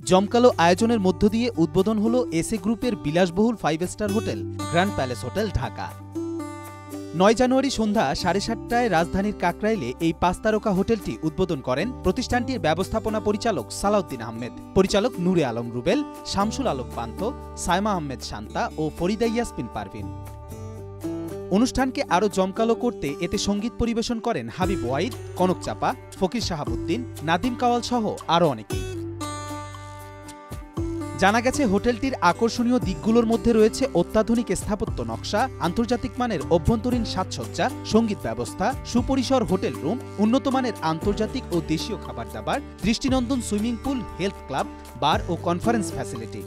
জমকালো আয়োজনের মধ্য দিয়ে উদ্বোধন হল এসএ গ্রুপের বিলাসবহুল 5 star hotel grand palace hotel Dhaka. ৯ জানুয়ারি সন্ধ্যা ৭:৩০টায় রাজধানীর কাকরাইলে এই ৫ তারকা হোটেলটি উদ্বোধন করেন প্রতিষ্ঠানটির ব্যবস্থাপনা পরিচালক সালাউদ্দিন আহমেদ, পরিচালক নূরে আলম রুবেল, শামসুল আলম পান্থ, সাইমা আহমেদ শান্তা ও ফরিদা ইয়াসমিন পারভিন। অনুষ্ঠানকে আরও জমকালো করতে এতে সঙ্গীত পরিবেশন করেন হাবিব ওয়াহিদ, কনক চাপা, ফকির শাহাবুদ্দিন, নাদিম কাওয়াল সহ আরও অনেকেই। জানা গেছে হোটেলটির আকর্ষণীয় দিকগুলোর মধ্যে রয়েছে অত্যাধুনিক স্থাপত্য নকশা, আন্তর্জাতিক মানের অভ্যন্তরীণ সাজসজ্জা, সঙ্গীত ব্যবস্থা, সুপরিসর হোটেল রুম, উন্নত মানের আন্তর্জাতিক ও দেশীয় খাবার দাবার, দৃষ্টিনন্দন সুইমিং পুল, হেলথ ক্লাব, বার ও কনফারেন্স ফ্যাসিলিটি।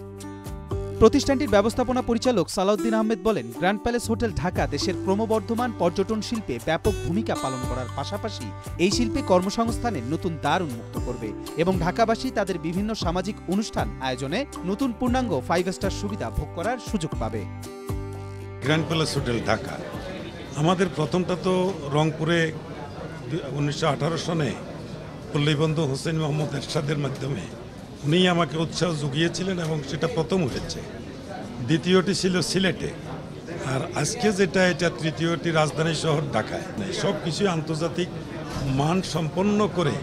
প্রতিষ্ঠানটির ব্যবস্থাপনা পরিচালক সালাউদ্দিন আহমেদ বলেন, গ্র্যান্ড প্যালেস হোটেল ঢাকা দেশের ক্রমবর্ধমান পর্যটন শিল্পে ব্যাপক ভূমিকা পালন করার পাশাপাশি এই শিল্পে কর্মসংস্থানের নতুন দ্বার উন্মুক্ত করবে এবং ঢাকাবাসী তাদের বিভিন্ন সামাজিক অনুষ্ঠান আয়োজনে নতুন পূর্ণাঙ্গ 5 স্টার সুবিধা ভোগ করার সুযোগ পাবে। গ্র্যান্ড প্যালেস হোটেল ঢাকা আমাদের প্রথমটা তো রংপুরে 1918 সনে পল্লীবন্ধু হোসেন মোহাম্মদ এরশাদের মাধ্যমে উনি আমাকে উৎসাহ জুগিয়েছিলেন এবং সেটা প্রথম হয়েছে। দ্বিতীয়টি ছিল সিলেটে, আর আজকে যেটা এটা তৃতীয়টি রাজধানী শহর ঢাকায়। সব কিছুই আন্তর্জাতিক মান সম্পন্ন করে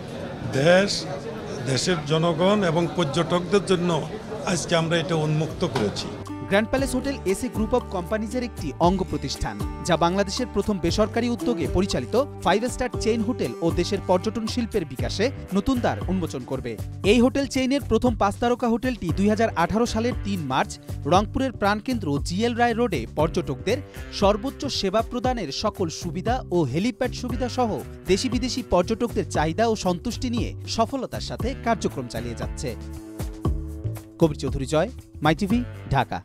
দেশের জনগণ এবং পর্যটকদের জন্য আজকে আমরা এটা উন্মুক্ত করেছি। Grand palace hotel SA group of কোম্পানিজের একটি অঙ্গ প্রতিষ্ঠান, যা বাংলাদেশের প্রথম বেসরকারি উদ্যোগে পরিচালিত 5 স্টার চেইন হোটেল ও দেশের পর্যটন শিল্পের বিকাশে নতুন দ্বার উন্মোচন করবে। এই হোটেল চেইনের প্রথম 5 তারকা হোটেলটি 2018 সালের 3 মার্চ রংপুরের প্রাণকেন্দ্র জিএল রায় রোডে পর্যটকদের সর্বোচ্চ সেবা প্রদানের সকল সুবিধা ও হেলিপ্যাড সুবিধা সহ দেশি বিদেশি পর্যটকদের চাহিদা ও সন্তুষ্টি নিয়ে সফলতার সাথে কার্যক্রম চালিয়ে যাচ্ছে। কবির চৌধুরী জয়, মাই টিভি, ঢাকা।